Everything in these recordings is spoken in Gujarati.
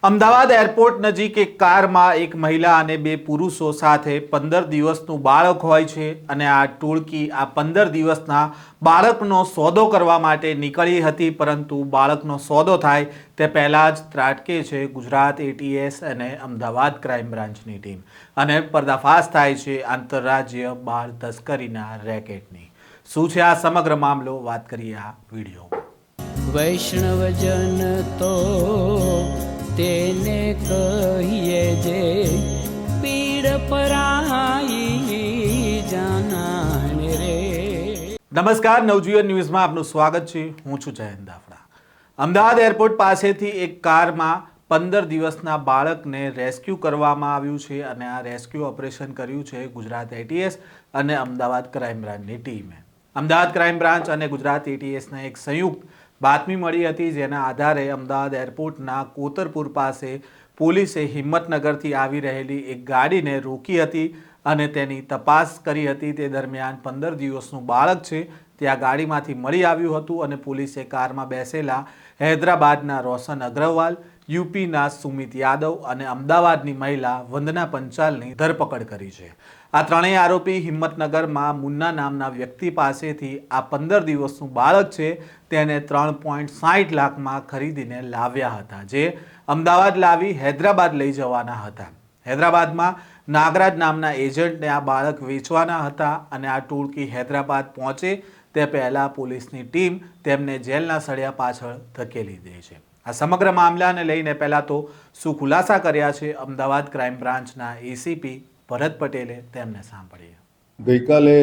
અમદાવાદ એરપોર્ટ નજીક એક કારમાં એક મહિલા અને બે પુરુષો સાથે 15 દિવસનું બાળક હોય છે અને આ ટોળકી આ 15 દિવસના બાળકનો સોદો કરવા માટે નીકળી હતી, પરંતુ બાળકનો સોદો થાય તે પહેલાં જ ત્રાટકે છે ગુજરાત એટીએસ અને અમદાવાદ ક્રાઇમ બ્રાન્ચની ટીમ અને પર્દાફાશ થાય છે આંતરરાજ્ય બાળ તસ્કરીના રેકેટની। શું છે આ સમગ્ર મામલો, વાત કરીએ આ વિડીયોમાં। વૈષ્ણવજન તો તેને કહીએ જે પીડ પરાઈ જાનાને રે। નમસ્કાર, નવજીવન ન્યૂઝમાં આપનું સ્વાગત છે। હું છું જયંત દાફડા। અમદાવાદ એરપોર્ટ પાસેથી એક કારમાં 15 દિવસના બાળકને રેસ્ક્યુ કરવામાં આવ્યું છે અને આ રેસ્ક્યુ ઓપરેશન કર્યું છે ગુજરાત એટીએસ અને અમદાવાદ ક્રાઇમ બ્રાન્ચની ટીમે। અમદાવાદ ક્રાઇમ બ્રાન્ચ અને ગુજરાત એટીએસને એક સંયુક્ત બાતમી મળી હતી, જેના આધારે અમદાવાદ એરપોર્ટના કોતરપુર પાસે પોલીસે હિંમતનગરથી આવી રહેલી એક ગાડીને રોકી હતી અને તેની તપાસ કરી હતી। તે દરમિયાન 15 દિવસનું બાળક છે તે આ ગાડીમાંથી મળી આવ્યું હતું અને પોલીસે કારમાં બેસેલા હૈદરાબાદના રોશન અગ્રવાલ, યુપીના સુમિત યાદવ અને અમદાવાદની મહિલા વંદના પંચાલની ધરપકડ કરી છે। આ ત્રણેય આરોપી હિંમતનગરમાં મુન્ના નામના વ્યક્તિ પાસેથી આ 15 દિવસનું બાળક છે તેને 3.60 લાખમાં ખરીદીને લાવ્યા હતા, જે અમદાવાદ લાવી હૈદરાબાદ લઈ જવાના હતા। હૈદરાબાદમાં નાગરાજ નામના એજન્ટને આ બાળક વેચવાના હતા અને આ ટોળકી હૈદરાબાદ પહોંચે તે પહેલાં પોલીસની ટીમ તેમને જેલના સળિયા પાછળ ધકેલી દે છે। આ સમગ્ર મામલાને લઈને પહેલાં તો શું ખુલાસા કર્યા છે અમદાવાદ ક્રાઇમ બ્રાન્ચના એસીપી ભરત પટેલે, તેમને સાંભળીએ। ગઈકાલે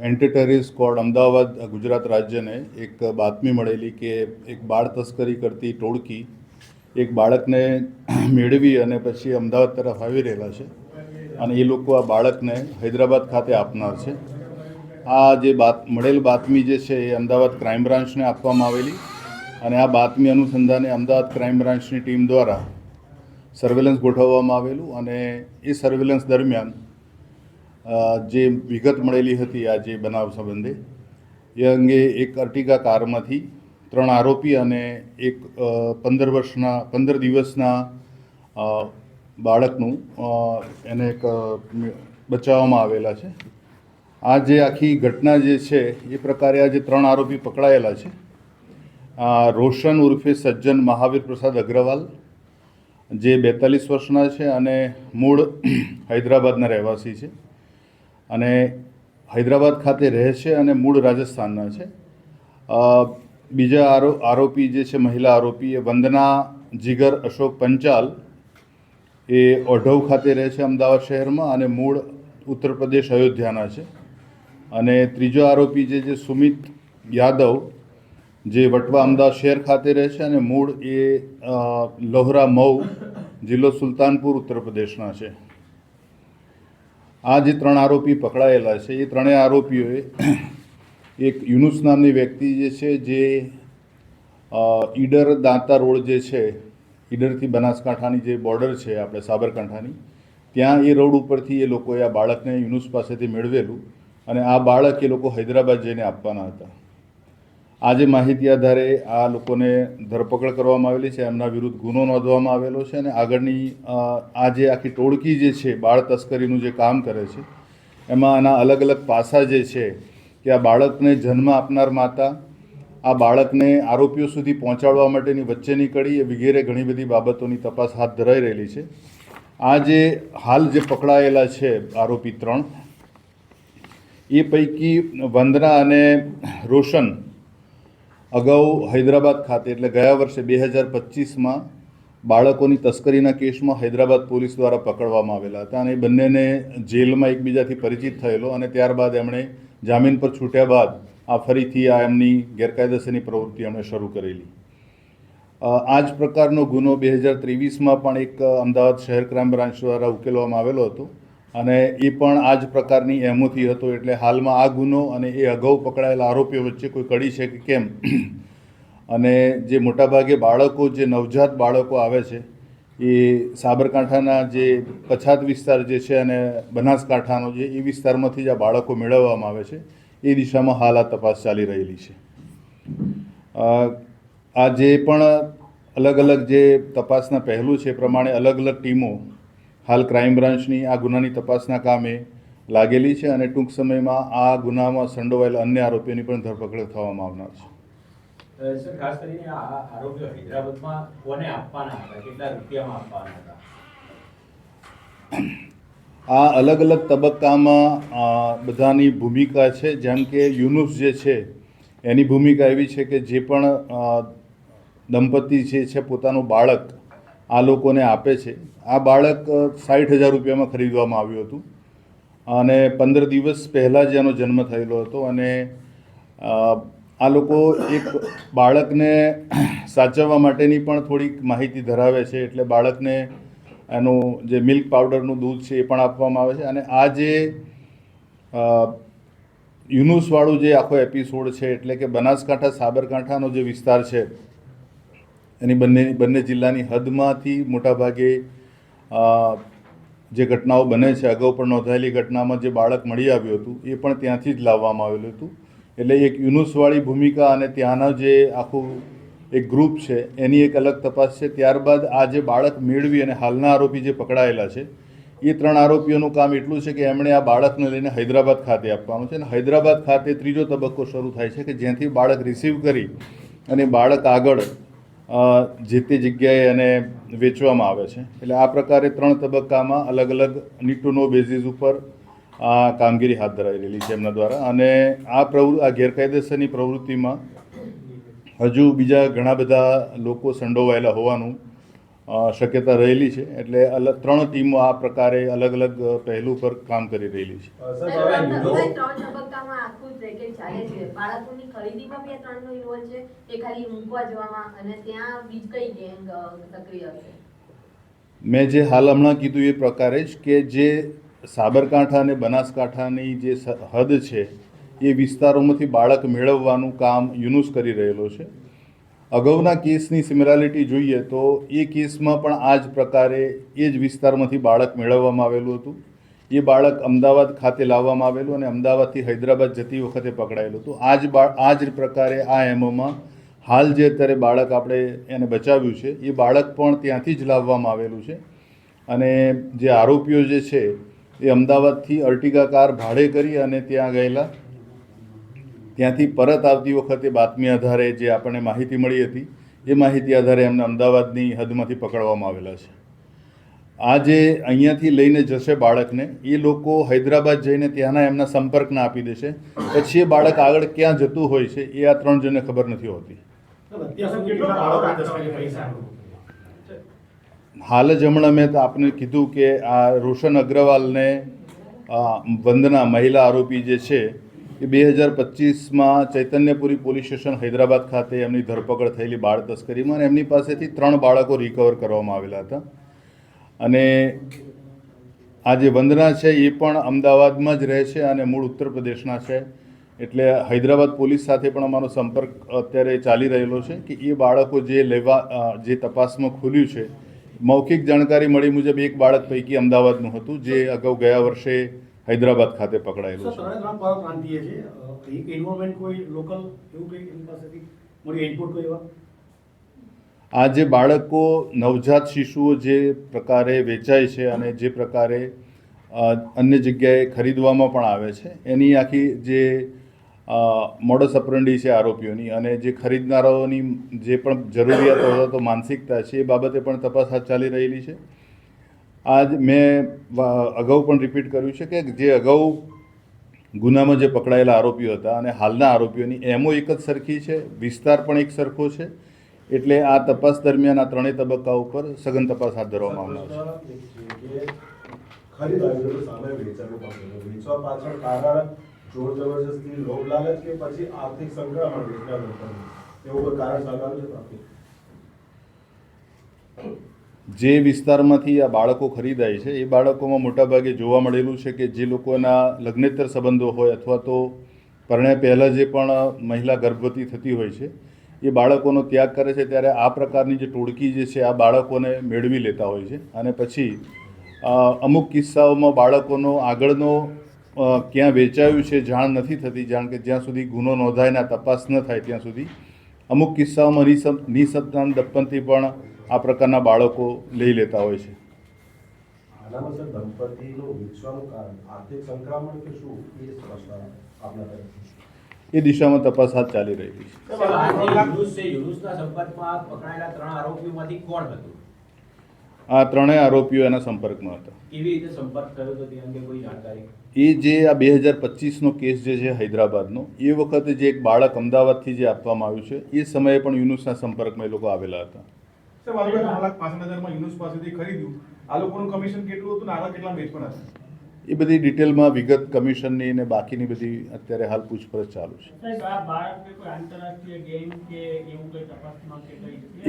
anti terrorist squad Ahmedabad Gujarat રાજ્યને એક બાતમી મળેલી કે એક બાળ તસ્કરી કરતી ટોળકી એક બાળકને મેળવી અને પછી અમદાવાદ તરફ આવી રહેલા છે અને એ લોકો આ બાળકને હૈદરાબાદ ખાતે આપનાર છે। આ જે મળેલ બાતમી જે છે એ અમદાવાદ ક્રાઇમ બ્રાન્ચને આપવામાં આવેલી અને આ બાતમી અનુસંધાને અમદાવાદ ક્રાઇમ બ્રાન્ચની ટીમ દ્વારા સર્વેલન્સ ગોઠવવામાં આવેલું અને એ સર્વેલન્સ દરમિયાન જે વિગત મળેલી હતી આ જે બનાવ સંબંધે એ અંગે એક અર્ટિગા કારમાંથી 3 આરોપી અને એક 15 દિવસના બાળકનું એને એક બચાવવામાં આવેલા છે। આ જે આખી ઘટના જે છે એ પ્રકારે આ જે 3 આરોપી પકડાયેલા છે, રોશન ઉર્ફે સજ્જન મહાવીર પ્રસાદ અગ્રવાલ, જે 42 વર્ષના છે અને મૂળ હૈદરાબાદના રહેવાસી છે અને હૈદરાબાદ ખાતે રહે છે અને મૂળ રાજસ્થાનના છે। બીજા આરોપી જે છે મહિલા આરોપી એ વંદના જીગર અશોક પંચાલ, એ ઓઢવ ખાતે રહે છે અમદાવાદ શહેરમાં અને મૂળ ઉત્તર પ્રદેશ અયોધ્યાના છે અને ત્રીજો આરોપી જે સુમિત યાદવ, જે વટવા અમદાવાદ શહેર ખાતે રહે છે અને મૂળ એ લોહરા મઉ જિલ્લો સુલતાનપુર ઉત્તર પ્રદેશના છે। આ જે 3 આરોપી પકડાયેલા છે એ ત્રણેય આરોપીઓએ એક યુનુસ નામની વ્યક્તિ જે છે, જે ઈડર દાંતા રોડ જે છે, ઈડરથી બનાસકાંઠાની જે બોર્ડર છે આપણે સાબરકાંઠાની, ત્યાં એ રોડ ઉપરથી એ લોકોએ આ બાળકને યુનુસ પાસેથી મેળવેલું અને આ બાળક એ લોકો હૈદરાબાદ જઈને આપવાના હતા। આ જે માહિતી આધારે આ લોકોને ધરપકડ કરવામાં આવેલી છે, એમના વિરુદ્ધ ગુનો નોંધવામાં આવેલો છે અને આગળની આ જે આખી ટોળકી જે છે બાળ તસ્કરીનું જે કામ કરે છે એમાં આના અલગ અલગ પાસા જે છે કે આ બાળકને જન્મ આપનાર માતા, આ બાળકને આરોપીઓ સુધી પહોંચાડવા માટેની વચ્ચેની કડી, એ વગેરે ઘણી બધી બાબતોની તપાસ હાથ ધરાઈ રહેલી છે। આ જે હાલ જે પકડાયેલા છે આરોપી 3, એ પૈકી વંદના અને રોશન અગાઉ હૈદરાબાદ ખાતે એટલે ગયા વર્ષે 2025માં બાળકોની તસ્કરીના કેસમાં હૈદરાબાદ પોલીસ દ્વારા પકડવામાં આવેલા હતા અને એ બંનેને જેલમાં એકબીજાથી પરિચિત થયેલો અને ત્યારબાદ એમણે જામીન પર છૂટ્યા બાદ આ ફરીથી આ એમની ગેરકાયદેસરની પ્રવૃત્તિ એમણે શરૂ કરેલી। આ જ પ્રકારનો ગુનો 2023માં પણ એક અમદાવાદ શહેર ક્રાઇમ બ્રાન્ચ દ્વારા ઉકેલવામાં આવેલો હતો અને એ પણ આ જ પ્રકારની એમોથી હતો। એટલે હાલમાં આ ગુનો અને એ અગાઉ પકડાયેલા આરોપીઓ વચ્ચે કોઈ કડી છે કે કેમ, અને જે મોટાભાગે બાળકો, જે નવજાત બાળકો આવે છે એ સાબરકાંઠાના જે પછાત વિસ્તાર જે છે અને બનાસકાંઠાનો જે એ વિસ્તારમાંથી જ આ બાળકો મેળવવામાં આવે છે। એ દિશામાં હાલ આ તપાસ ચાલી રહેલી છે। આ જે પણ અલગ અલગ જે તપાસના પહેલું છે એ પ્રમાણે અલગ અલગ ટીમો હાલ ક્રાઇમ બ્રાન્ચની આ ગુનાની તપાસના કામે લાગેલી છે અને ટૂંક સમયમાં આ ગુનામાં સંડોવાયેલા અન્ય આરોપીઓની પણ ધરપકડ થવામાં આવનાર છે. સર, ખાસ કરીને આ આરોપીઓ હૈદરાબાદમાં કોને આપવાના હતા, કેટલા રૂપિયામાં આપવાના હતા? આ અલગ અલગ તબક્કામાં બધાની ભૂમિકા છે. જેમ કે યુનુસ જે છે એની ભૂમિકા એવી છે કે જે પણ દંપતી જે છે પોતાનું બાળક આ લોકોને આપે છે. આ બાળક 60,000 રૂપિયામાં ખરીદવામાં આવ્યું હતું અને 15 દિવસ પહેલાં જ એનો જન્મ થયેલો હતો અને આ લોકો એક બાળકને સાચવવા માટેની પણ થોડીક માહિતી ધરાવે છે. એટલે બાળકને એનું જે મિલ્ક પાવડરનું દૂધ છે એ પણ આપવામાં આવે છે. અને આ જે યુનુસવાળું જે આખો એપિસોડ છે એટલે કે બનાસકાંઠા સાબરકાંઠાનો જે વિસ્તાર છે એની બંને જિલ્લાની હદમાંથી મોટાભાગે જે ઘટનાઓ બને છે, અગાઉ પણ નોંધાયેલી ઘટનામાં જે બાળક મળી આવ્યું હતું એ પણ ત્યાંથી જ લાવવામાં આવેલું હતું. એટલે એક યુનુસવાળી ભૂમિકા અને ત્યાંના જે આખું એક ગ્રુપ છે એની એક અલગ તપાસ છે. ત્યારબાદ આ જે બાળક મેળવી અને હાલના આરોપી જે પકડાયેલા છે એ 3 આરોપીઓનું કામ એટલું છે કે એમણે આ બાળકને લઈને હૈદરાબાદ ખાતે આપવાનું છે અને હૈદરાબાદ ખાતે ત્રીજો તબક્કો શરૂ થાય છે કે જ્યાંથી બાળક રિસીવ કરી અને બાળક આગળ જે તે જગ્યાએ એને વેચવામાં આવે છે. એટલે આ પ્રકારે 3 તબક્કામાં અલગ અલગ નીડ ટુ નો બેઝિસ ઉપર આ કામગીરી હાથ ધરાઈ રહેલી છે એમના દ્વારા. અને આ ગેરકાયદેસરની પ્રવૃત્તિમાં હજુ બીજા ઘણા બધા લોકો સંડોવાયેલા હોવાનું શક્યતા રહેલી છે. એટલે 3 ટીમો આ પ્રકારે અલગ અલગ પહેલું પર કામ કરી રહેલી છે. સર, હવે યુનુસ તબક્કામાં આખું રેકેટ ચાલે છે. બાળકોની ખરીદીમાં બે 3નો ઇન્વોલ્વ છે, એ ખાલી મૂકવા જવામાં, અને ત્યાં બીજ કઈ ગેંગ સક્રિય છે? મેં જે હાલ હમણાં કીધું એ પ્રકારે જ કે જે સાબરકાંઠા અને બનાસકાંઠાની જે હદ છે એ વિસ્તારોમાંથી બાળક મેળવવાનું કામ યુનુસ કરી રહેલો છે. અગાઉના કેસની સિમિલારિટી જોઈએ તો એ કેસમાં પણ આ જ પ્રકારે એ જ વિસ્તારમાંથી બાળક મેળવવામાં આવેલું હતું. એ બાળક અમદાવાદ ખાતે લાવવામાં આવેલું અને અમદાવાદથી હૈદરાબાદ જતી વખતે પકડાયેલું હતું. આ જ પ્રકારે આ એમોમાં હાલ જે અત્યારે બાળક આપણે એને બચાવ્યું છે એ બાળક પણ ત્યાંથી જ લાવવામાં આવેલું છે. અને જે આરોપીઓ જે છે એ અમદાવાદથી અર્ટિગા કાર ભાડે કરી અને ત્યાં ગયેલા. ત્યાંથી પરત આવતી વખતે બાતમી આધારે જે આપણને માહિતી મળી હતી એ માહિતી આધારે એમને અમદાવાદની હદમાંથી પકડવામાં આવેલા છે. આ જે અહીંયાથી લઈને જશે બાળકને એ લોકો હૈદરાબાદ જઈને ત્યાંના એમના સંપર્કને આપી દેશે. પછી એ બાળક આગળ ક્યાં જતું હોય છે એ આ 3 જણને ખબર નથી હોતી. હાલ જ હમણાં મેં આપને કીધું કે આ રોશન અગ્રવાલને વંદના મહિલા આરોપી જે છે એ 2025માં ચૈતન્યપુરી પોલીસ સ્ટેશન હૈદરાબાદ ખાતે એમની ધરપકડ થયેલી બાળ તસ્કરીમાં અને એમની પાસેથી 3 બાળકો રિકવર કરવામાં આવેલા હતા. અને આ જે વંદના છે એ પણ અમદાવાદમાં જ રહે છે અને મૂળ ઉત્તર પ્રદેશના છે. એટલે હૈદરાબાદ પોલીસ સાથે પણ અમારો સંપર્ક અત્યારે ચાલી રહેલો છે કે એ બાળકો જે તપાસમાં ખુલ્યું છે, મૌખિક જાણકારી મળી મુજબ એક બાળક પૈકી અમદાવાદનું હતું જે અગાઉ ગયા વર્ષે હૈદરાબાદ ખાતે પકડાયેલું છે. આ જે બાળકો નવજાત શિશુઓ જે પ્રકારે વેચાય છે અને જે પ્રકારે અન્ય જગ્યાએ ખરીદવામાં પણ આવે છે એની આખી જે મોડસ ઓપરેન્ડી છે આરોપીઓની અને જે ખરીદનારાઓની જે પણ જરૂરિયાતો અથવા તો માનસિકતા છે એ બાબતે પણ તપાસ હાથ ચાલી રહેલી છે. આજ મેં અગાઉ પણ રિપીટ કર્યું છે કે જે અગાઉ ગુનામાં જે પકડાયેલા આરોપીઓ હતા અને હાલના આરોપીઓની એમો એક જ સરખી છે, વિસ્તાર પણ એક સરખો છે. એટલે આ તપાસ દરમિયાન આ 3 તબક્કા ઉપર સઘન તપાસ હાથ ધરવામાં આવનાર છે. ખરીદાયું સામે વેચવા પાછળ કારણ જોર જબરજસ્તી લોભ લાલચ કે પછી આર્થિક સંકળામણ વેચનાર લોકોનું એવું કોઈ કારણ સામે આવ્યું છે? જે વિસ્તારમાંથી આ બાળકો ખરીદાય છે એ બાળકોમાં મોટાભાગે જોવા મળેલું છે કે જે લોકોના લગ્નેતર સંબંધો હોય અથવા તો પરણ્યા પહેલાં જે પણ મહિલા ગર્ભવતી થતી હોય છે એ બાળકોનો ત્યાગ કરે છે ત્યારે આ પ્રકારની જે ટોળકી જે છે આ બાળકોને મેળવી લેતા હોય છે. અને પછી અમુક કિસ્સાઓમાં બાળકોનો આગળનો ક્યાં વેચાયું છે જાણ નથી થતી. જાણ કે જ્યાં સુધી ગુનો નોંધાય ને તપાસ ન થાય ત્યાં સુધી અમુક કિસ્સાઓમાં નિસંતાન દંપતી પણ આ પ્રકારના બાળકો લઈ લેતા હોય છે. આનામાં સર દંપતીનું વિછવાનું કારણ આર્થિક સંક્રમણ કે શું એ પ્રશ્ન આપના તરફથી એ દિશામાં તપાસ હાથ ચાલી રહી છે. યુનુસના સંપર્કમાં પકડાયેલા 3 આરોપીઓમાંથી કોણ હતું? આ ત્રણેય આરોપીઓ એના સંપર્કમાં હતા. કેવી રીતે સંપર્ક થયો હતો તે અંગે કોઈ જાણકારી? એ જે આ 2025નો કેસ જે છે હૈદરાબાદનો, એ વખતે જે એક બાળક અમદાવાદથી જે આપવામાં આવ્યું છે એ સમયે પણ યુનુસના સંપર્કમાં એ લોકો આવેલા હતા. સર, મારું 9,65,000 યુનુસ પાસેથી ખરીદ્યું. આ લોકોનું કમિશન કેટલું હતું ને આગળ કેટલા વેચ પણ હતા? એ બધી ડિટેલમાં વિગત કમિશનની ને બાકીની બધી અત્યારે હાલ પૂછપરછ ચાલુ છે.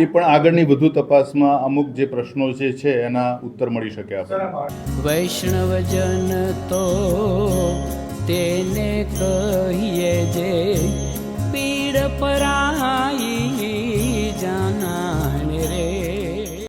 એ પણ આગળની વધુ તપાસમાં અમુક જે પ્રશ્નો જે છે એના ઉત્તર મળી શકે આપણને. વૈષ્ણવજન તો તેને કહીએ જે પીડ પરાઈ